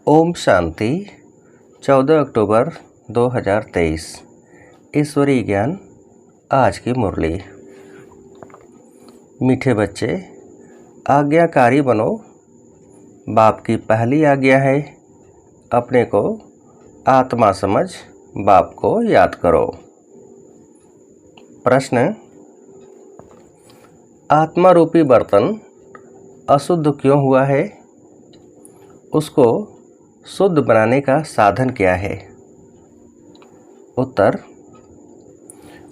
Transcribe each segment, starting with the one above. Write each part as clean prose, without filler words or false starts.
ओम शांति। 14 अक्टूबर 2023। ईश्वरीय ज्ञान आज की मुरली। मीठे बच्चे, आज्ञाकारी बनो। बाप की पहली आज्ञा है, अपने को आत्मा समझ बाप को याद करो। प्रश्न: आत्मा रूपी बर्तन अशुद्ध क्यों हुआ है? उसको शुद्ध बनाने का साधन क्या है? उत्तर: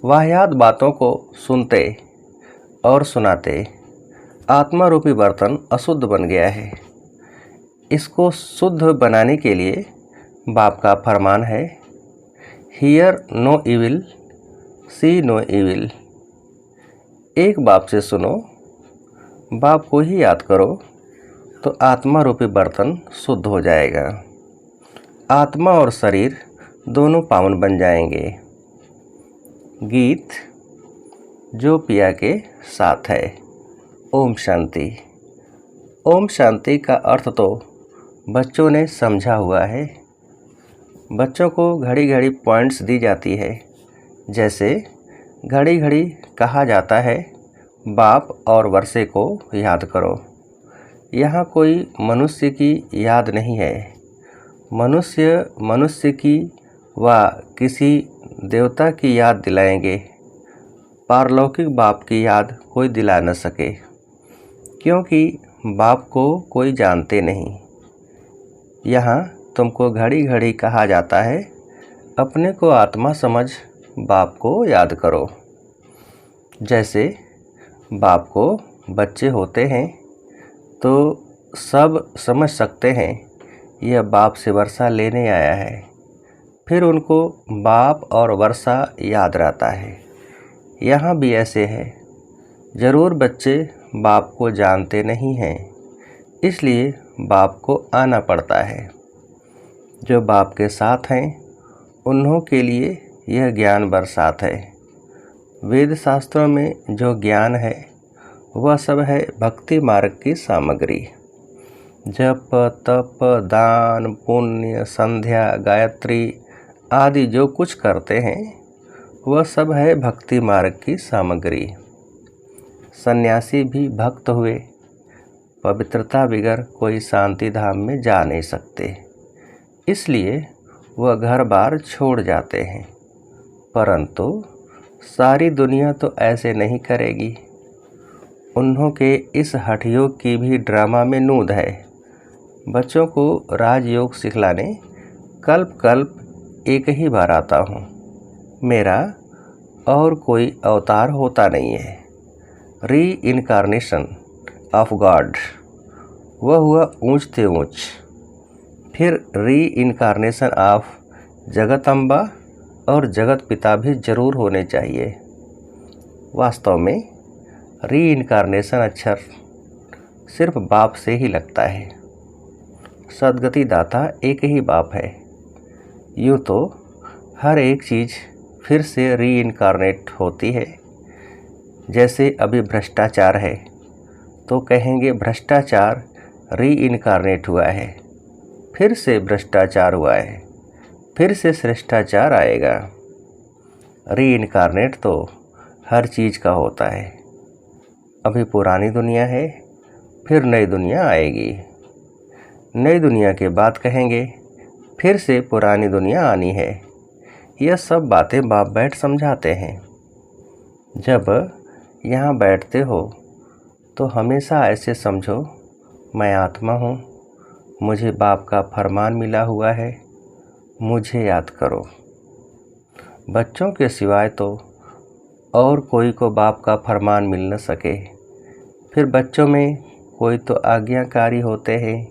वाहियात बातों को सुनते और सुनाते आत्मा रूपी बर्तन अशुद्ध बन गया है। इसको शुद्ध बनाने के लिए बाप का फरमान है, hear no evil, see no evil. एक बाप से सुनो, बाप को ही याद करो तो आत्मा रूपी बर्तन शुद्ध हो जाएगा। आत्मा और शरीर दोनों पावन बन जाएंगे। गीत जो पिया के साथ है। ओम शांति। ओम शांति का अर्थ तो बच्चों ने समझा हुआ है। बच्चों को घड़ी घड़ी पॉइंट्स दी जाती है। जैसे घड़ी घड़ी कहा जाता है, बाप और वर्षे को याद करो। यहाँ कोई मनुष्य की याद नहीं है। मनुष्य की व किसी देवता की याद दिलाएंगे। पारलौकिक बाप की याद कोई दिला न सके, क्योंकि बाप को कोई जानते नहीं। यहाँ तुमको घड़ी घड़ी कहा जाता है, अपने को आत्मा समझ बाप को याद करो। जैसे बाप को बच्चे होते हैं तो सब समझ सकते हैं यह बाप से वर्षा लेने आया है। फिर उनको बाप और वर्षा याद रहता है। यहाँ भी ऐसे है। ज़रूर बच्चे बाप को जानते नहीं हैं, इसलिए बाप को आना पड़ता है। जो बाप के साथ हैं उन्हों के लिए यह ज्ञान बरसात है। वेद शास्त्रों में जो ज्ञान है वह सब है भक्ति मार्ग की सामग्री। जप, तप, दान, पुण्य, संध्या, गायत्री आदि जो कुछ करते हैं वह सब है भक्ति मार्ग की सामग्री। सन्यासी भी भक्त हुए, पवित्रता बिगर कोई शांति धाम में जा नहीं सकते, इसलिए वह घर बार छोड़ जाते हैं। परंतु सारी दुनिया तो ऐसे नहीं करेगी। उन्हों के इस हठयोग की भी ड्रामा में नूंद है। बच्चों को राजयोग सिखलाने कल्प कल्प एक ही बार आता हूँ। मेरा और कोई अवतार होता नहीं है। री इनकारनेशन ऑफ गॉड वह हुआ ऊंच से ऊंच। फिर री इनकारनेशन ऑफ जगत अम्बा और जगत पिता भी जरूर होने चाहिए। वास्तव में री इनकारनेशन अक्षर सिर्फ बाप से ही लगता है। सद्गति दाता एक ही बाप है। यूँ तो हर एक चीज़ फिर से री इनकारनेट होती है। जैसे अभी भ्रष्टाचार है तो कहेंगे भ्रष्टाचार री इनकारनेट हुआ है, फिर से भ्रष्टाचार हुआ है, फिर से श्रेष्ठाचार आएगा। री इनकारनेट तो हर चीज़ का होता है। अभी पुरानी दुनिया है, फिर नई दुनिया आएगी। नई दुनिया के बाद कहेंगे फिर से पुरानी दुनिया आनी है। यह सब बातें बाप बैठ समझाते हैं। जब यहाँ बैठते हो तो हमेशा ऐसे समझो, मैं आत्मा हूँ, मुझे बाप का फरमान मिला हुआ है, मुझे याद करो। बच्चों के सिवाय तो और कोई को बाप का फरमान मिल न सके। फिर बच्चों में कोई तो आज्ञाकारी होते हैं,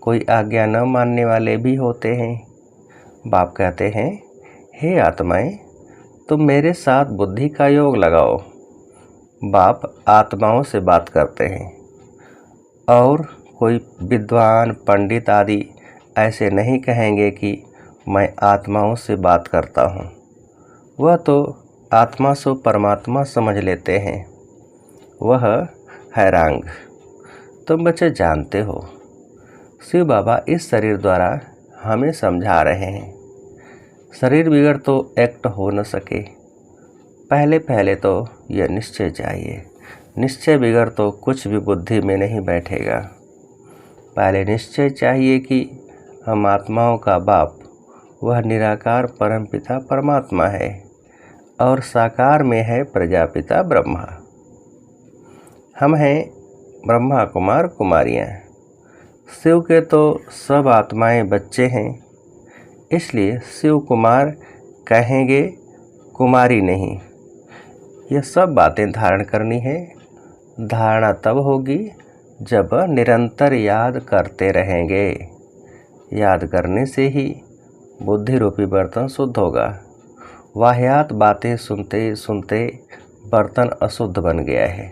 कोई आज्ञा न मानने वाले भी होते हैं। बाप कहते हैं, हे आत्माएं, तुम मेरे साथ बुद्धि का योग लगाओ। बाप आत्माओं से बात करते हैं और कोई विद्वान पंडित आदि ऐसे नहीं कहेंगे कि मैं आत्माओं से बात करता हूँ। वह तो आत्मा सो परमात्मा समझ लेते हैं। वह हैरांग। तुम बच्चे जानते हो, शिव बाबा इस शरीर द्वारा हमें समझा रहे हैं, शरीर बिगड़ तो एक्ट हो न सके। पहले पहले तो यह निश्चय चाहिए, निश्चय बिगड़ तो कुछ भी बुद्धि में नहीं बैठेगा। पहले निश्चय चाहिए कि हम आत्माओं का बाप वह निराकार परमपिता परमात्मा है और साकार में है प्रजापिता ब्रह्मा। हम हैं ब्रह्मा कुमार कुमारियाँ। शिव के तो सब आत्माएं बच्चे हैं, इसलिए शिव कुमार कहेंगे, कुमारी नहीं। यह सब बातें धारण करनी है। धारणा तब होगी जब निरंतर याद करते रहेंगे। याद करने से ही बुद्धि रूपी बर्तन शुद्ध होगा। वाहियात बातें सुनते सुनते बर्तन अशुद्ध बन गया है,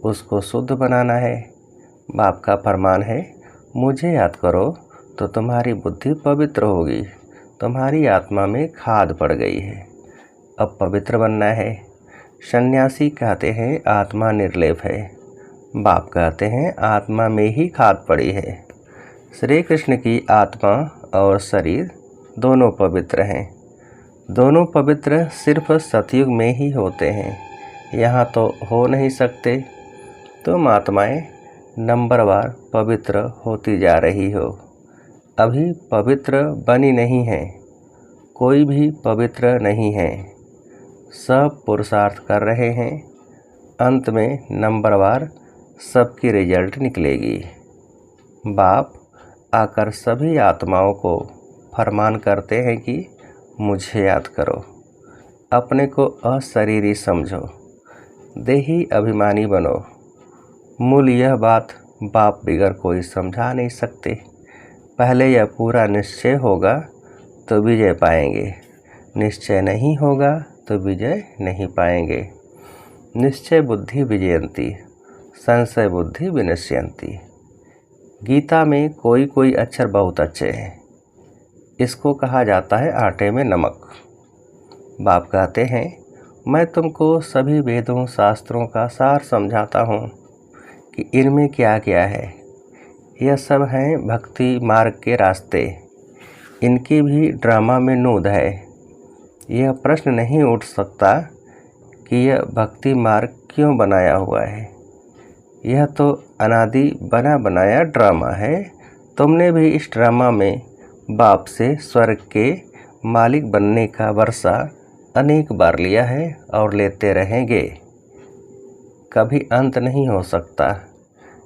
उसको शुद्ध बनाना है। बाप का फरमान है, मुझे याद करो तो तुम्हारी बुद्धि पवित्र होगी। तुम्हारी आत्मा में खाद पड़ गई है, अब पवित्र बनना है। सन्यासी कहते हैं आत्मा निर्लेप है, बाप कहते हैं आत्मा में ही खाद पड़ी है। श्री कृष्ण की आत्मा और शरीर दोनों पवित्र हैं। दोनों पवित्र सिर्फ सतयुग में ही होते हैं, यहाँ तो हो नहीं सकते। तुम आत्माएं नंबरवार पवित्र होती जा रही हो, अभी पवित्र बनी नहीं है। कोई भी पवित्र नहीं है, सब पुरुषार्थ कर रहे हैं। अंत में नंबरवार सबकी रिजल्ट निकलेगी। बाप आकर सभी आत्माओं को फरमान करते हैं कि मुझे याद करो, अपने को अशरीरी समझो, देही अभिमानी बनो। मूल यह बात बाप बिगर कोई समझा नहीं सकते। पहले यह पूरा निश्चय होगा तो विजय पाएंगे, निश्चय नहीं होगा तो विजय नहीं पाएंगे। निश्चय बुद्धि विजयंती, संशय बुद्धि विनश्यंती। गीता में कोई कोई अक्षर बहुत अच्छे हैं, इसको कहा जाता है आटे में नमक। बाप कहते हैं, मैं तुमको सभी वेदों शास्त्रों का सार समझाता हूँ कि इनमें क्या क्या है। यह सब हैं भक्ति मार्ग के रास्ते, इनकी भी ड्रामा में नोद है। यह प्रश्न नहीं उठ सकता कि यह भक्ति मार्ग क्यों बनाया हुआ है। यह तो अनादि बना बनाया ड्रामा है। तुमने भी इस ड्रामा में बाप से स्वर्ग के मालिक बनने का वर्षा अनेक बार लिया है और लेते रहेंगे। कभी अंत नहीं हो सकता।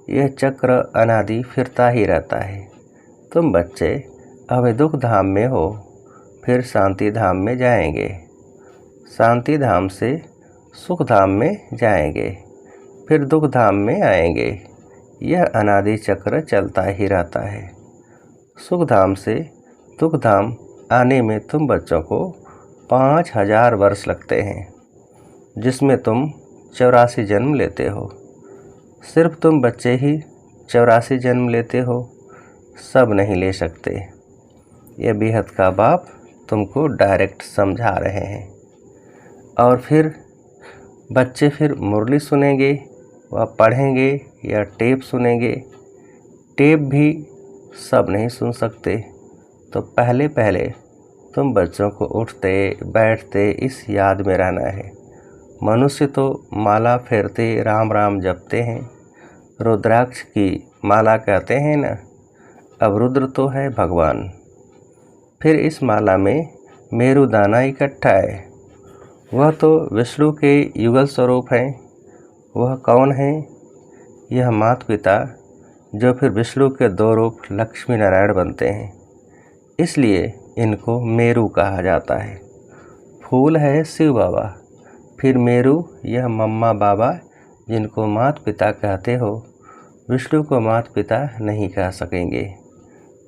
यह चक्र अनादि फिरता ही रहता है। तुम बच्चे अभी दुख धाम में हो, फिर शांति धाम में जाएंगे, शांति धाम से सुख धाम में जाएंगे, फिर दुख धाम में आएंगे। यह अनादि चक्र चलता ही रहता है। सुख धाम से दुख धाम आने में तुम बच्चों को 5000 वर्ष लगते हैं, जिसमें तुम 84 जन्म लेते हो। सिर्फ तुम बच्चे ही 84 जन्म लेते हो, सब नहीं ले सकते। यह बेहद का बाप तुमको डायरेक्ट समझा रहे हैं। और फिर बच्चे फिर मुरली सुनेंगे, वह पढ़ेंगे या टेप सुनेंगे। टेप भी सब नहीं सुन सकते। तो पहले पहले तुम बच्चों को उठते बैठते इस याद में रहना है। मनुष्य तो माला फेरते राम राम जपते हैं, रुद्राक्ष की माला कहते हैं ना। अब रुद्र तो है भगवान, फिर इस माला में मेरुदाना इकट्ठा है। वह तो विष्णु के युगल स्वरूप हैं। वह कौन है? यह माता पिता, जो फिर विष्णु के 2 रूप लक्ष्मी नारायण बनते हैं, इसलिए इनको मेरु कहा जाता है। फूल है शिव बाबा, फिर मेरु यह मम्मा बाबा, जिनको माता पिता कहते हो। विष्णु को माता पिता नहीं कह सकेंगे,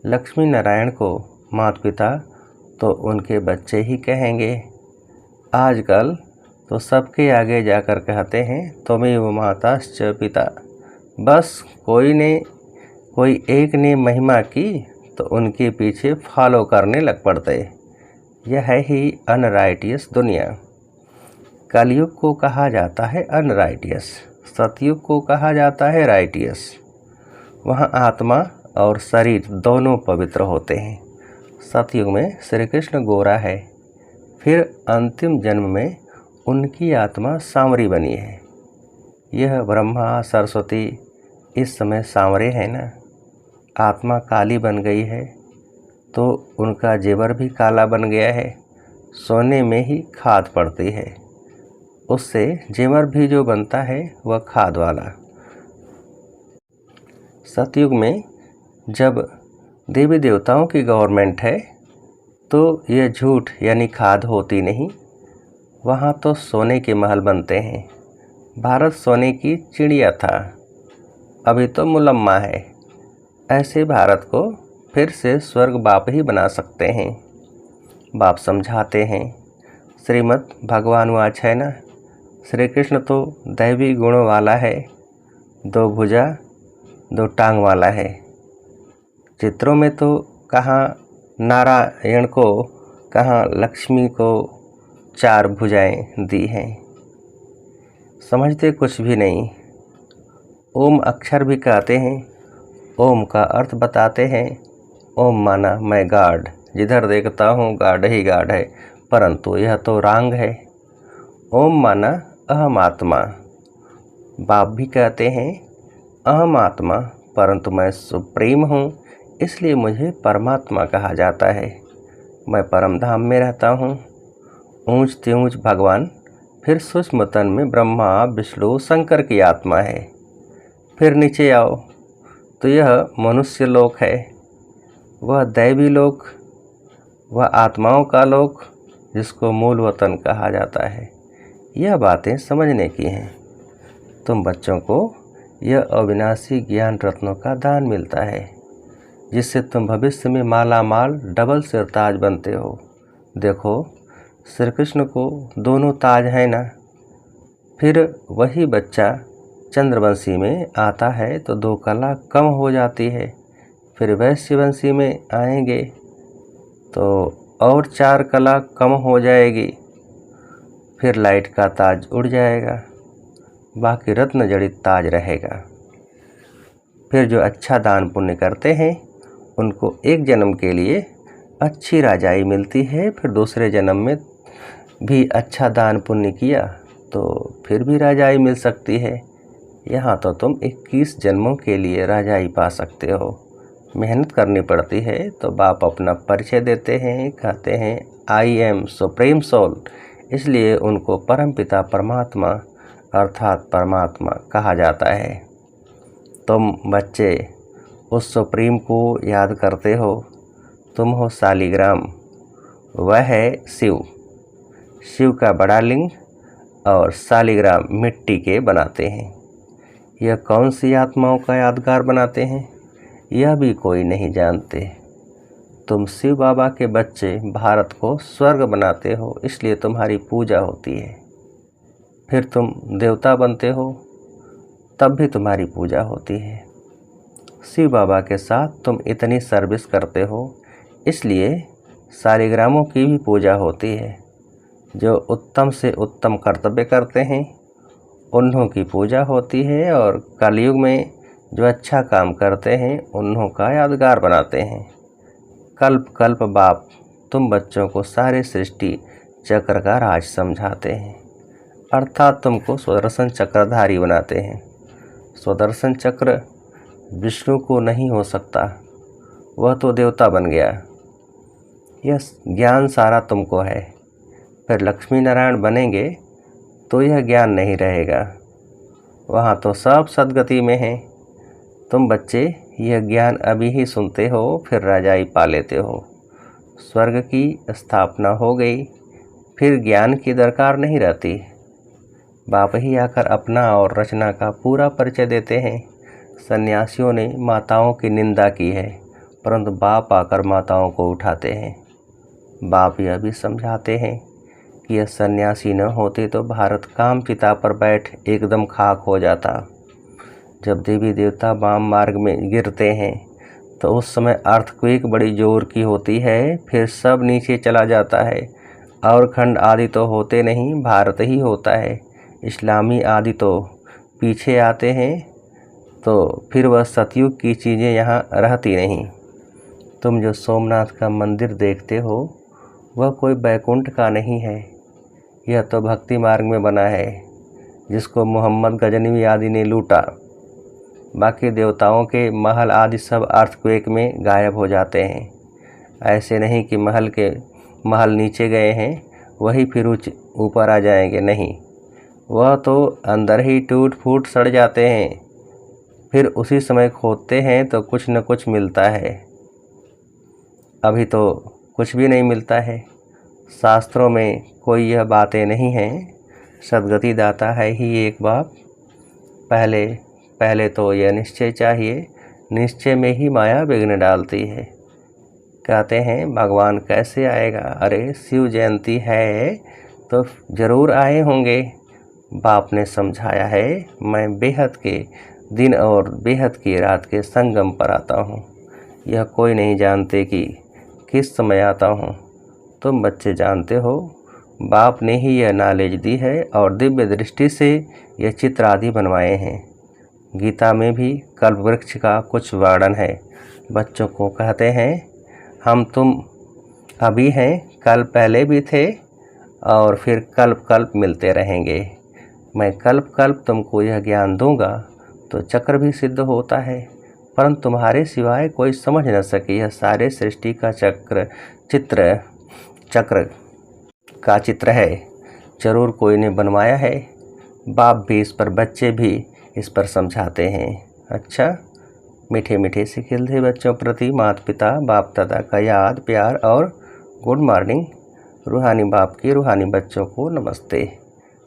लक्ष्मी नारायण को माता पिता तो उनके बच्चे ही कहेंगे। आजकल तो सबके आगे जाकर कहते हैं त्वमेव माताश्च पिता। बस कोई एक ने महिमा की तो उनके पीछे फॉलो करने लग पड़ते। यह है ही अनराइटियस दुनिया। कलयुग को कहा जाता है अनराइटियस, सतयुग को कहा जाता है राइटियस। वहाँ आत्मा और शरीर दोनों पवित्र होते हैं। सतयुग में श्री कृष्ण गोरा है, फिर अंतिम जन्म में उनकी आत्मा सांवरी बनी है। यह ब्रह्मा सरस्वती इस समय सांवरे हैं ना। आत्मा काली बन गई है तो उनका जेवर भी काला बन गया है। सोने में ही खाद पड़ती है, उससे जेवर भी जो बनता है वह खाद वाला। सतयुग में जब देवी देवताओं की गवर्नमेंट है तो यह झूठ यानी खाद होती नहीं, वहाँ तो सोने के महल बनते हैं। भारत सोने की चिड़िया था, अभी तो मुलम्मा है। ऐसे भारत को फिर से स्वर्ग बाप ही बना सकते हैं। बाप समझाते हैं, श्रीमद् भगवान वाच है ना, श्री कृष्ण तो दैवी गुणों वाला है, 2 भुजा 2 टांग वाला है। चित्रों में तो कहाँ नारायण को, कहाँ लक्ष्मी को 4 भुजाएं दी हैं। समझते कुछ भी नहीं। ओम अक्षर भी कहते हैं, ओम का अर्थ बताते हैं। ओम माना मैं गार्ड, जिधर देखता हूँ गार्ड ही गार्ड है, परंतु यह तो रांग है। ओम माना अहम आत्मा। बाप भी कहते हैं अहम आत्मा, परंतु मैं सुप्रीम हूँ, इसलिए मुझे परमात्मा कहा जाता है। मैं परम धाम में रहता हूँ। ऊंच त्यूंच भगवान, फिर सूक्ष्म तन में ब्रह्मा विष्णु शंकर की आत्मा है। फिर नीचे आओ तो यह मनुष्य लोक है, वह दैवी लोक, वह आत्माओं का लोक जिसको मूल वतन कहा जाता है। यह बातें समझने की हैं। तुम बच्चों को यह अविनाशी ज्ञान रत्नों का दान मिलता है, जिससे तुम भविष्य में माला माल डबल सिर ताज बनते हो। देखो श्री कृष्ण को दोनों ताज है ना। फिर वही बच्चा चंद्रवंशी में आता है तो 2 कला कम हो जाती है। फिर वैश्यवंशी में आएंगे तो और 4 कला कम हो जाएगी। फिर लाइट का ताज उड़ जाएगा, बाकी रत्न जड़ित ताज रहेगा। फिर जो अच्छा दान पुण्य करते हैं उनको एक जन्म के लिए अच्छी राजाई मिलती है। फिर दूसरे जन्म में भी अच्छा दान पुण्य किया तो फिर भी राजाई मिल सकती है। यहाँ तो तुम 21 जन्मों के लिए राजाई पा सकते हो। मेहनत करनी पड़ती है। तो बाप अपना परिचय देते हैं, कहते हैं आई एम सुप्रीम सोल, इसलिए उनको परम पिता परमात्मा अर्थात परमात्मा कहा जाता है। तुम बच्चे उस सुप्रीम को याद करते हो। तुम हो शालिग्राम, वह है शिव। शिव का बड़ा लिंग और शालिग्राम मिट्टी के बनाते हैं। यह कौन सी आत्माओं का यादगार बनाते हैं, यह भी कोई नहीं जानते। तुम शिव बाबा के बच्चे भारत को स्वर्ग बनाते हो, इसलिए तुम्हारी पूजा होती है। फिर तुम देवता बनते हो, तब भी तुम्हारी पूजा होती है। शिव बाबा के साथ तुम इतनी सर्विस करते हो, इसलिए शालिग्रामों की भी पूजा होती है। जो उत्तम से उत्तम कर्तव्य करते हैं उन्हों की पूजा होती है, और कलयुग में जो अच्छा काम करते हैं उन्हों का यादगार बनाते हैं। कल्प कल्प बाप तुम बच्चों को सारे सृष्टि चक्र का राज समझाते हैं, अर्थात तुमको सुदर्शन चक्रधारी बनाते हैं। सुदर्शन चक्र विष्णु को नहीं हो सकता, वह तो देवता बन गया। यह ज्ञान सारा तुमको है। फिर लक्ष्मी नारायण बनेंगे तो यह ज्ञान नहीं रहेगा, वहाँ तो सब सदगति में है। तुम बच्चे यह ज्ञान अभी ही सुनते हो, फिर राजाई पा लेते हो। स्वर्ग की स्थापना हो गई, फिर ज्ञान की दरकार नहीं रहती। बाप ही आकर अपना और रचना का पूरा परिचय देते हैं। सन्यासियों ने माताओं की निंदा की है, परंतु बाप आकर माताओं को उठाते हैं। बाप यह भी समझाते हैं कि यह सन्यासी न होते तो भारत काम चिता पर बैठ एकदम खाक हो जाता। जब देवी देवता वाम मार्ग में गिरते हैं तो उस समय अर्थक्वेक बड़ी जोर की होती है, फिर सब नीचे चला जाता है। और खंड आदि तो होते नहीं, भारत ही होता है। इस्लामी आदि तो पीछे आते हैं, तो फिर वह सतयुग की चीज़ें यहाँ रहती नहीं। तुम जो सोमनाथ का मंदिर देखते हो वह कोई बैकुंठ का नहीं है, यह तो भक्ति मार्ग में बना है, जिसको मोहम्मद गजनवी आदि ने लूटा। बाकी देवताओं के महल आदि सब अर्थक्वेक में गायब हो जाते हैं। ऐसे नहीं कि महल नीचे गए हैं वही फिर ऊपर आ जाएंगे, नहीं, वह तो अंदर ही टूट फूट सड़ जाते हैं। फिर उसी समय खोदते हैं तो कुछ न कुछ मिलता है। अभी तो कुछ भी नहीं मिलता है। शास्त्रों में कोई यह बातें नहीं हैं। सद्गति दाता है ही एक बाप। पहले तो यह निश्चय चाहिए, निश्चय में ही माया विघ्न डालती है। कहते हैं भगवान कैसे आएगा? अरे शिव जयंती है तो ज़रूर आए होंगे। बाप ने समझाया है, मैं बेहद के दिन और बेहद की रात के संगम पर आता हूँ। यह कोई नहीं जानते कि किस समय आता हूँ। तुम बच्चे जानते हो, बाप ने ही यह नॉलेज दी है और दिव्य दृष्टि से यह चित्र आदि बनवाए हैं। गीता में भी कल्प वृक्ष का कुछ वर्णन है। बच्चों को कहते हैं, हम तुम अभी हैं, कल पहले भी थे और फिर कल्प कल्प मिलते रहेंगे। मैं कल्प कल्प तुमको यह ज्ञान दूंगा तो चक्र भी सिद्ध होता है, परंतु तुम्हारे सिवाय कोई समझ न सके। यह सारे सृष्टि का चक्र का चित्र है, जरूर कोई ने बनवाया है। बाप भी इस पर, बच्चे भी इस पर समझाते हैं। अच्छा, मीठे मीठे से खिलते बच्चों प्रति माता पिता बाप दादा का याद प्यार और गुड मॉर्निंग। रूहानी बाप की रूहानी बच्चों को नमस्ते।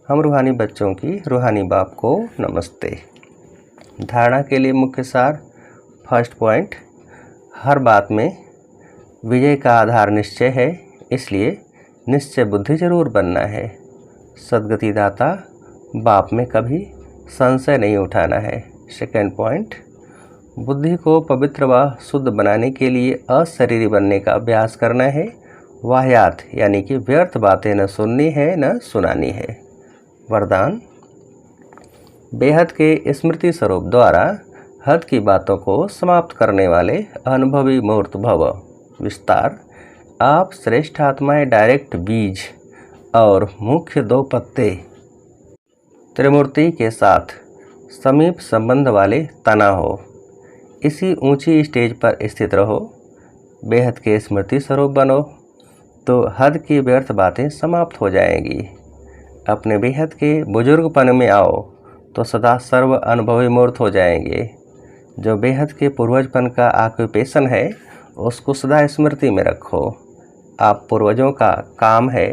हम रूहानी बच्चों की रूहानी बाप को नमस्ते। धारणा के लिए मुख्य सार। फर्स्ट पॉइंट, हर बात में विजय का आधार निश्चय है, इसलिए निश्चय बुद्धि जरूर बनना है। सद्गति दाता बाप में कभी संशय नहीं उठाना है। सेकेंड पॉइंट, बुद्धि को पवित्र व शुद्ध बनाने के लिए अशरीरी बनने का अभ्यास करना है। वाह्यात यानी कि व्यर्थ बातें न सुननी है न सुनानी है। वरदान, बेहद के स्मृति स्वरूप द्वारा हद की बातों को समाप्त करने वाले अनुभवी मूर्त भव। विस्तार, आप श्रेष्ठ आत्माएं डायरेक्ट बीज और मुख्य 2 पत्ते त्रिमूर्ति के साथ समीप संबंध वाले तना हो। इसी ऊंची स्टेज पर स्थित रहो। बेहद के स्मृति स्वरूप बनो तो हद की व्यर्थ बातें समाप्त हो जाएंगी। अपने बेहद के बुजुर्गपन में आओ तो सदा सर्व अनुभवी मूर्त हो जाएंगे। जो बेहद के पूर्वजपन का ऑक्यूपेशन है उसको सदा स्मृति में रखो। आप पूर्वजों का काम है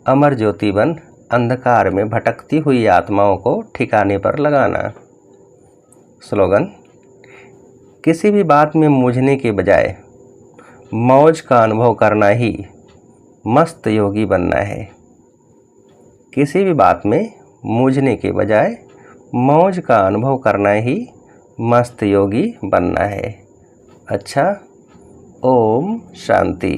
अमर ज्योति बन अंधकार में भटकती हुई आत्माओं को ठिकाने पर लगाना। स्लोगन, किसी भी बात में मूझने के बजाय मौज का अनुभव करना ही मस्त योगी बनना है। किसी भी बात में मूझने के बजाय मौज का अनुभव करना ही मस्त योगी बनना है। अच्छा, ओम शांति।